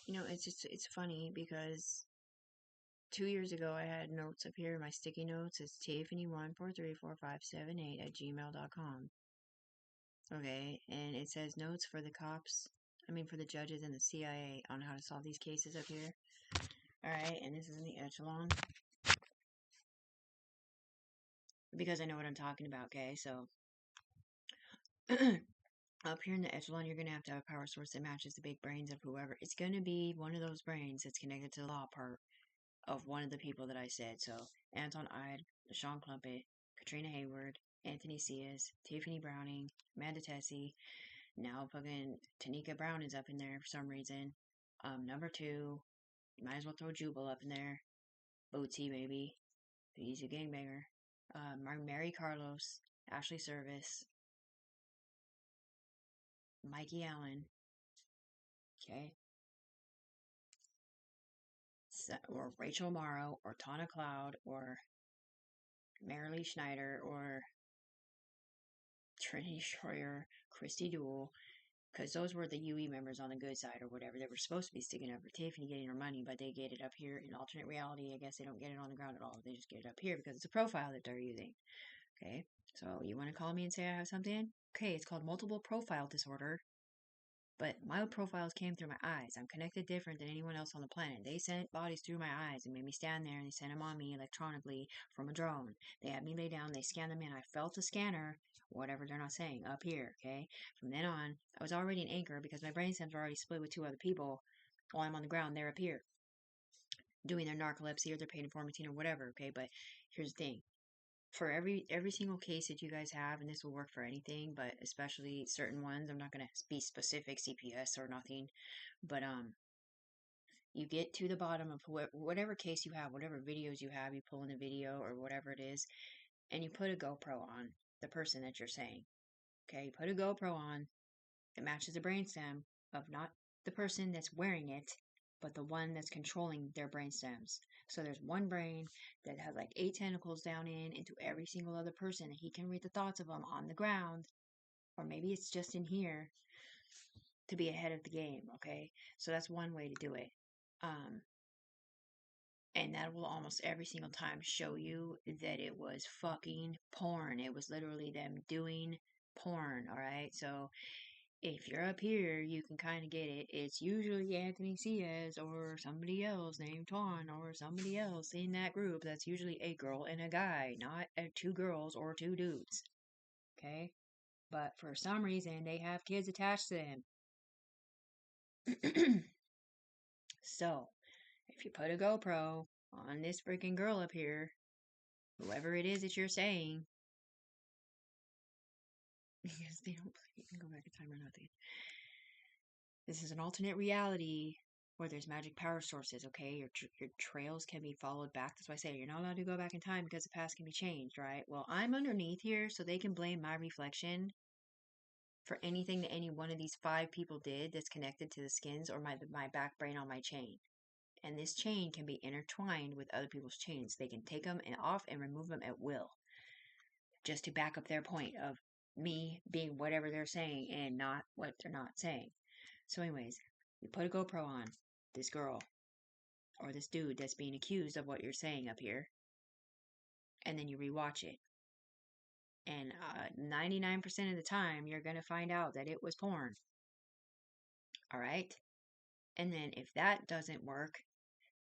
it's funny because 2 years ago I had notes up here. My sticky notes is Tiffany143457 at gmail.com. Okay, and it says notes for the cops. I mean, for the judges and the CIA on how to solve these cases up here. Alright, and this is in the echelon. Because I know what I'm talking about, okay? So, up here in the echelon, you're going to have a power source that matches the big brains of whoever. It's going to be one of those brains that's connected to the law part of one of the people that I said. So, Anton Ide, Sean Plumpett, Katrina Hayward, Anthony Cias, Tiffany Browning, Amanda Tessie. Now fucking Tanika Brown is up in there for some reason. Number 2, you might as well throw Jubal up in there. Bootsy, baby. He's a gangbanger. Mary Carlos, Ashley Service, Mikey Allen. Okay. Or Rachel Morrow, or Tana Cloud, or Marilee Schneider, or Trinity Schroyer, Christy Duell, because those were the UE members on the good side or whatever. They were supposed to be sticking up for Tiffany getting her money, but they get it up here in alternate reality. I guess they don't get it on the ground at all. They just get it up here because it's a profile that they're using. Okay, so you want to call me and say I have something? Okay, it's called multiple profile disorder. But my profiles came through my eyes. I'm connected different than anyone else on the planet. They sent bodies through my eyes and made me stand there, and they sent them on me electronically from a drone. They had me lay down, they scanned them in. I felt the scanner, whatever they're not saying, up here, okay? From then on, I was already an anchor because my brain stems were already split with 2 other people. While I'm on the ground, they're up here doing their narcolepsy or their pain information or whatever, okay? But here's the thing, for every single case that you guys have, and this will work for anything, but especially certain ones, I'm not going to be specific CPS or nothing, but you get to the bottom of whatever case you have, whatever videos you have, you pull in a video or whatever it is, and you put a GoPro on the person that you're saying. Okay, you put a GoPro on that matches the brainstem of not the person that's wearing it, but the one that's controlling their brain stems. So there's one brain that has like 8 tentacles down into every single other person, and he can read the thoughts of them on the ground, or maybe it's just in here to be ahead of the game. Okay, so that's one way to do it. And that will almost every single time show you that it was fucking porn. It was literally them doing porn. All right, so if you're up here, you can kind of get it. It's usually Anthony Cias or somebody else named Ton or somebody else in that group. That's usually a girl and a guy, not 2 girls or 2 dudes. Okay? But for some reason, they have kids attached to them. So, if you put a GoPro on this freaking girl up here, whoever it is that you're saying, because they don't you can go back in time or nothing. This is an alternate reality where there's magic power sources, okay? Your trails can be followed back. That's why I say you're not allowed to go back in time because the past can be changed, right? Well, I'm underneath here, so they can blame my reflection for anything that any one of these 5 people did that's connected to the skins or my back brain on my chain. And this chain can be intertwined with other people's chains. They can take them off and remove them at will, just to back up their point of me being whatever they're saying and not what they're not saying. So, anyways, you put a GoPro on this girl or this dude that's being accused of what you're saying up here, and then you rewatch it. And 99% of the time, you're going to find out that it was porn. All right? And then if that doesn't work,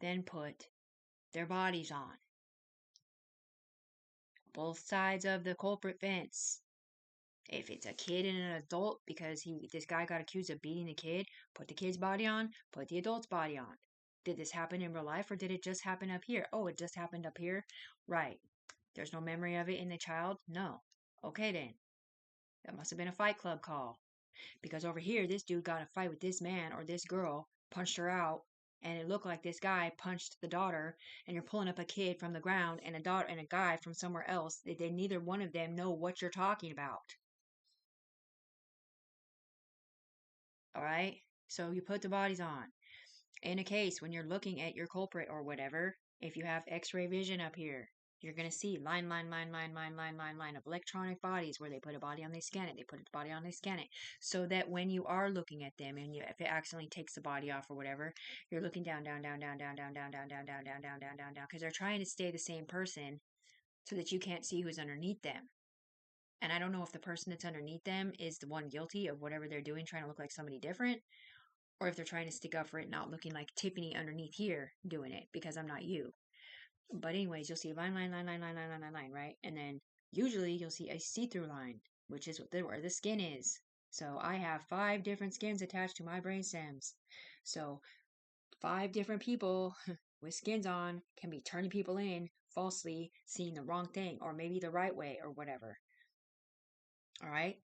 then put their bodies on. Both sides of the culprit fence. If it's a kid and an adult, because this guy got accused of beating the kid, put the kid's body on, put the adult's body on. Did this happen in real life, or did it just happen up here? Oh, it just happened up here? Right. There's no memory of it in the child? No. Okay then. That must have been a Fight Club call. Because over here, this dude got in a fight with this man or this girl, punched her out, and it looked like this guy punched the daughter, and you're pulling up a kid from the ground and a daughter and a guy from somewhere else. They neither one of them know what you're talking about. All right? So you put the bodies on. In a case when you're looking at your culprit or whatever, if you have x-ray vision up here, You're going to see line of electronic bodies where they put a body on, they scan it. They put a body on, they scan it. So that when you are looking at them and if it accidentally takes the body off or whatever, you're looking down, because they're trying to stay the same person so that you can't see who's underneath them. And I don't know if the person that's underneath them is the one guilty of whatever they're doing, trying to look like somebody different, or if they're trying to stick up for it, not looking like Tiffany underneath here doing it because I'm not you. But anyways, you'll see line, right? And then usually you'll see a see-through line, which is where the skin is. So I have 5 different skins attached to my brain stems. So 5 different people with skins on can be turning people in falsely, seeing the wrong thing, or maybe the right way, or whatever. All right?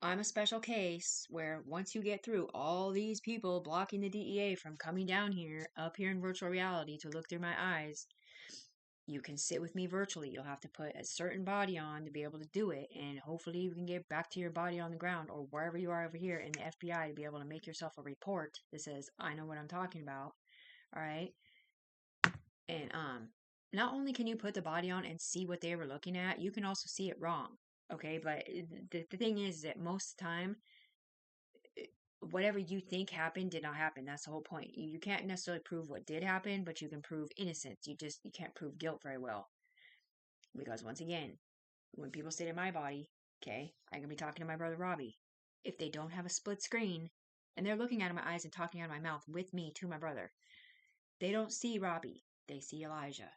I'm a special case where once you get through all these people blocking the DEA from coming down here, up here in virtual reality to look through my eyes, you can sit with me virtually. You'll have to put a certain body on to be able to do it. And hopefully you can get back to your body on the ground or wherever you are over here in the FBI to be able to make yourself a report that says, I know what I'm talking about. All right. And not only can you put the body on and see what they were looking at, you can also see it wrong. Okay. But the thing is that most of the time, whatever you think happened did not happen. That's the whole point. You can't necessarily prove what did happen, but you can prove innocence. You can't prove guilt very well. Because once again, when people sit in my body, okay, I can be talking to my brother Robbie. If they don't have a split screen and they're looking out of my eyes and talking out of my mouth with me to my brother, they don't see Robbie. They see Elijah.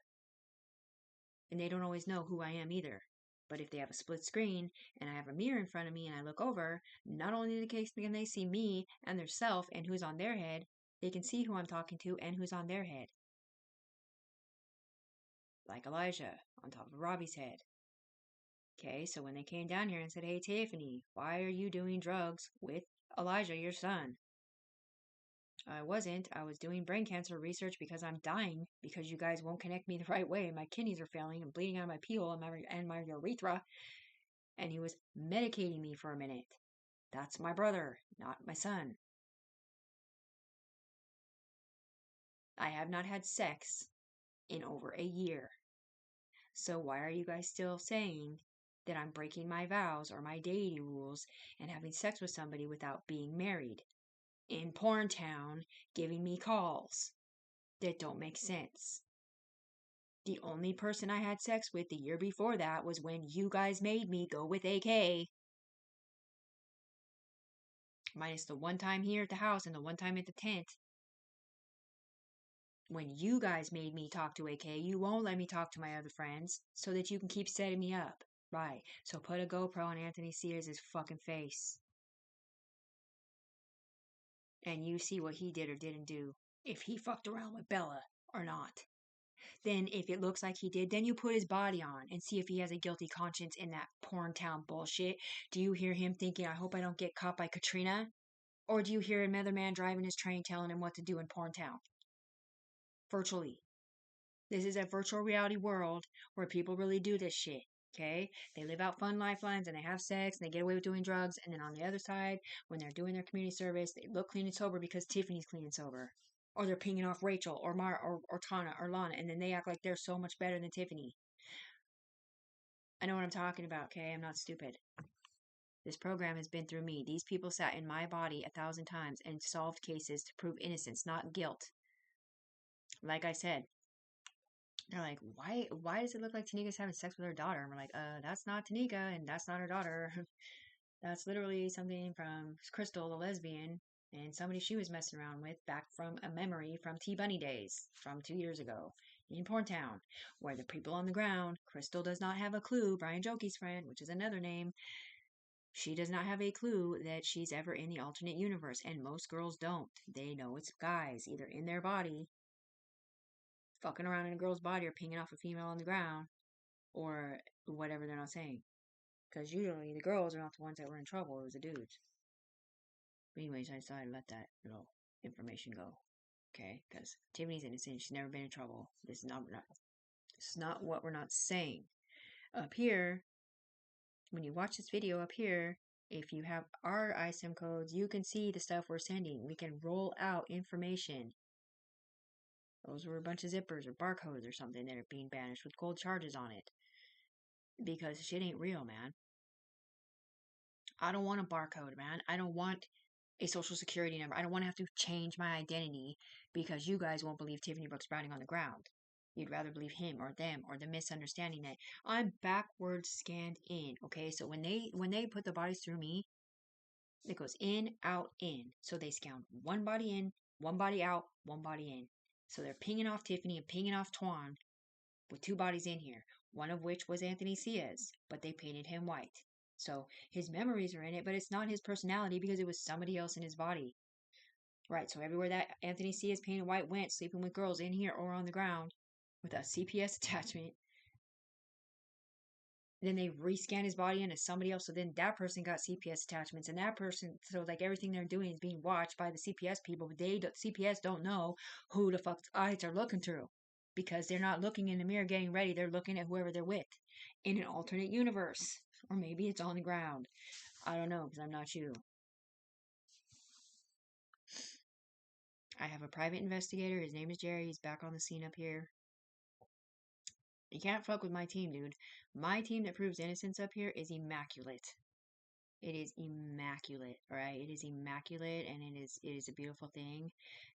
And they don't always know who I am either. But if they have a split screen and I have a mirror in front of me and I look over, not only the case can they see me and their self and who's on their head, they can see who I'm talking to and who's on their head. Like Elijah on top of Robbie's head. Okay, so when they came down here and said, hey, Tiffany, why are you doing drugs with Elijah, your son? I wasn't. I was doing brain cancer research because I'm dying because you guys won't connect me the right way. My kidneys are failing. I'm bleeding out of my peel and my urethra. And he was medicating me for a minute. That's my brother, not my son. I have not had sex in over a year. So why are you guys still saying that I'm breaking my vows or my deity rules and having sex with somebody without being married? In Porn Town, giving me calls that don't make sense. The only person I had sex with the year before that was when you guys made me go with AK. Minus the one time here at the house and the one time at the tent. When you guys made me talk to AK, you won't let me talk to my other friends so that you can keep setting me up. Right. So put a GoPro on Anthony Sears' fucking face. And you see what he did or didn't do. If he fucked around with Bella or not. Then if it looks like he did, then you put his body on and see if he has a guilty conscience in that Porn Town bullshit. Do you hear him thinking, I hope I don't get caught by Katrina? Or do you hear another man driving his train telling him what to do in Porn Town? Virtually. This is a virtual reality world where people really do this shit. Okay? They live out fun lifelines and they have sex and they get away with doing drugs. And then on the other side, when they're doing their community service, they look clean and sober because Tiffany's clean and sober. Or they're pinging off Rachel or Mara or Tana or Lana. And then they act like they're so much better than Tiffany. I know what I'm talking about, okay? I'm not stupid. This program has been through me. These people sat in my body 1,000 times and solved cases to prove innocence, not guilt. Like I said, they're like, why does it look like Tanika's having sex with her daughter? And we're like, that's not Tanika and that's not her daughter. That's literally something from Crystal, the lesbian, and somebody she was messing around with back from a memory from T-Bunny days from 2 years ago in Porn Town, where the people on the ground, Crystal does not have a clue, Brian Jokie's friend, which is another name, she does not have a clue that she's ever in the alternate universe, and most girls don't. They know it's guys, either in their body, fucking around in a girl's body, or pinging off a female on the ground, or whatever they're not saying. Because usually the girls are not the ones that were in trouble, it was the dudes. But anyways, I decided to let that little information go. Okay? Because Tiffany's innocent, she's never been in trouble. This is not what we're not saying. Up here, when you watch this video up here, if you have our ISIM codes, you can see the stuff we're sending. We can roll out information. Those were a bunch of zippers or barcodes or something that are being banished with gold charges on it. Because shit ain't real, man. I don't want a barcode, man. I don't want a social security number. I don't want to have to change my identity because you guys won't believe Tiffany Brooks Browning on the ground. You'd rather believe him or them or the misunderstanding that I'm backwards scanned in. Okay, so when they put the bodies through me, it goes in, out, in. So they scan one body in, one body out, one body in. So they're pinging off Tiffany and pinging off Twan with two bodies in here, one of which was Anthony Ciaz, but they painted him white. So his memories are in it, but it's not his personality because it was somebody else in his body. Right, so everywhere that Anthony Ciaz painted white went, sleeping with girls in here or on the ground with a CPS attachment, then they rescan his body into somebody else. So then that person got CPS attachments, and that person, so like everything they're doing is being watched by the CPS people, but CPS don't know who the fuck's eyes are looking through because they're not looking in the mirror getting ready. They're looking at whoever they're with in an alternate universe, or maybe it's on the ground. I don't know because I'm not you. I have a private investigator. His name is Jerry. He's back on the scene up here. You can't fuck with my team, dude. My team that proves innocence up here is immaculate. It is immaculate, right? It is immaculate, and it is a beautiful thing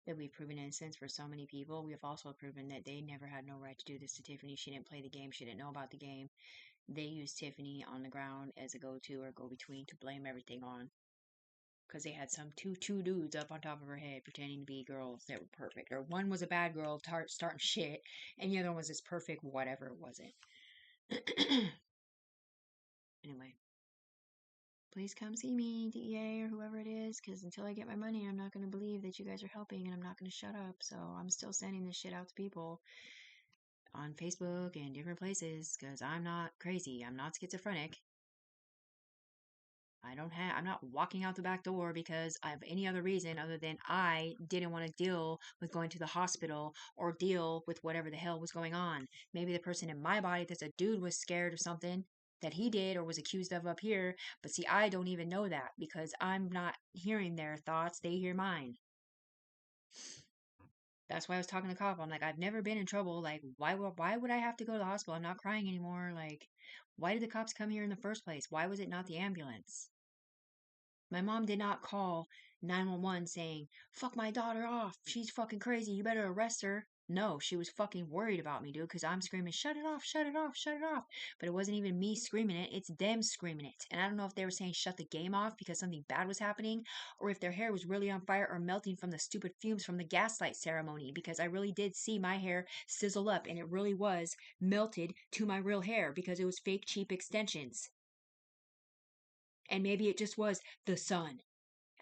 that we've proven innocence for so many people. We have also proven that they never had no right to do this to Tiffany. She didn't play the game. She didn't know about the game. They used Tiffany on the ground as a go-to or go-between to blame everything on. Because they had some two dudes up on top of her head pretending to be girls that were perfect. Or one was a bad girl starting shit, and the other one was this perfect whatever it wasn't. Anyway, please come see me, DEA or whoever it is, because until I get my money, I'm not going to believe that you guys are helping, and I'm not going to shut up. So I'm still sending this shit out to people on Facebook and different places because I'm not crazy. I'm not schizophrenic. I'm not walking out the back door because of any other reason other than I didn't want to deal with going to the hospital or deal with whatever the hell was going on. Maybe the person in my body that's a dude was scared of something that he did or was accused of up here. But see, I don't even know that because I'm not hearing their thoughts. They hear mine. That's why I was talking to the cop. I'm like, I've never been in trouble. Like, why would I have to go to the hospital? I'm not crying anymore. Like, why did the cops come here in the first place? Why was it not the ambulance? My mom did not call 911 saying, fuck my daughter off. She's fucking crazy. You better arrest her. No, she was fucking worried about me, dude, because I'm screaming, shut it off, shut it off, shut it off. But it wasn't even me screaming it, it's them screaming it. And I don't know if they were saying shut the game off because something bad was happening, or if their hair was really on fire or melting from the stupid fumes from the gaslight ceremony, because I really did see my hair sizzle up and it really was melted to my real hair because it was fake cheap extensions. And maybe it just was the sun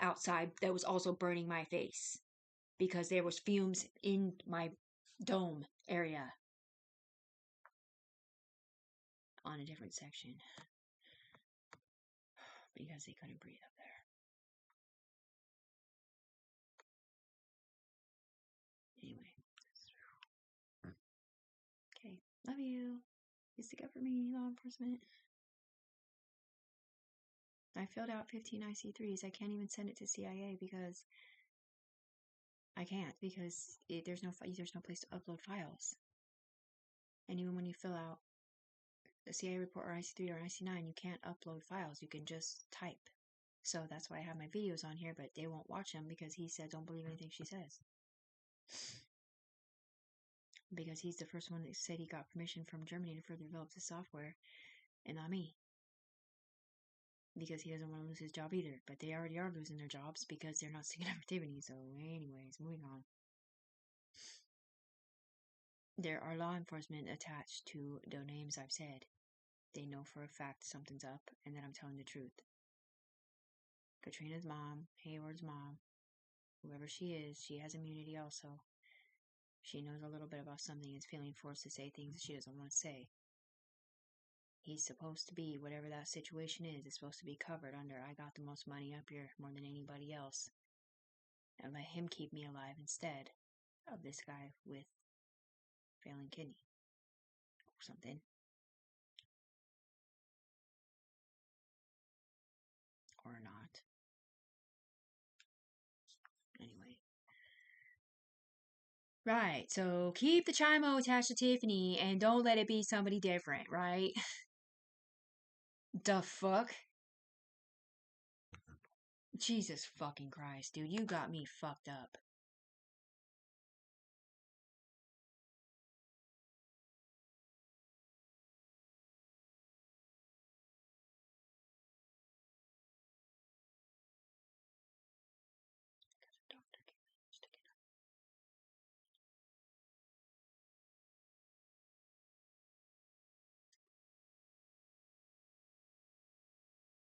outside that was also burning my face because there was fumes in my dome area on a different section because they couldn't breathe up there. Anyway. Okay. Love you. You stick up for me, law enforcement. I filled out 15 IC3s. I can't even send it to CIA because I can't because there's no place to upload files. And even when you fill out a CIA report or IC3 or IC9, you can't upload files. You can just type. So that's why I have my videos on here, but they won't watch them because he said don't believe anything she says. Because he's the first one that said he got permission from Germany to further develop the software, and not me. Because he doesn't want to lose his job either. But they already are losing their jobs because they're not sticking up for Tiffany. So anyways, moving on. There are law enforcement attached to the names I've said. They know for a fact something's up and that I'm telling the truth. Katrina's mom, Hayward's mom, whoever she is, she has immunity also. She knows a little bit about something and is feeling forced to say things that she doesn't want to say. He's supposed to be, whatever that situation is, it's supposed to be covered under I got the most money up here more than anybody else. And let him keep me alive instead of this guy with failing kidney or something. Or not. Anyway. Right. So keep the Chimo attached to Tiffany and don't let it be somebody different, right? The fuck? Jesus fucking Christ, dude. You got me fucked up.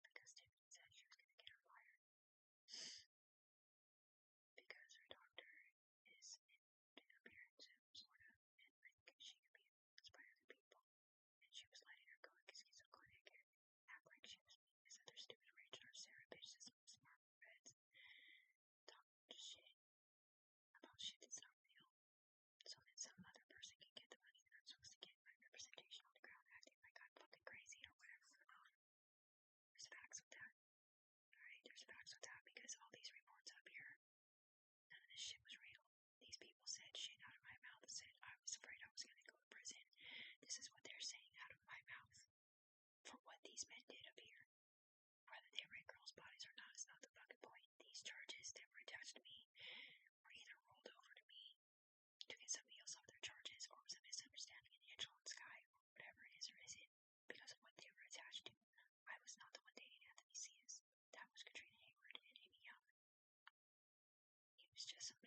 Because Tiffany said she was gonna get her fired. Because her doctor is in appearance, sort of, and like she could be influenced by other people. And she was letting her go to schizo clinic and act like she was being this other stupid rage nurse Sarah bitch that's smart reds talking just shit about shit that's not real. So that some other person can get the money that I'm supposed to get my representation on the ground acting like I'm fucking crazy or whatever. There's facts with that. Alright, there's facts with that because all these reports up here, none of this shit was real. These people said shit out of my mouth, said I was afraid I was gonna go to prison. This is what they're saying out of my mouth for what these men did up here. Whether they raped girls' bodies or not is not the fucking point. These charges that were attached to me were either rolled over to me to get somebody else off their charges, or was a misunderstanding in Angel and Sky, or whatever it is or isn't, because of what they were attached to. I was not the one dating Anthony Cias. That was Katrina Hayward and Amy Young. He was just some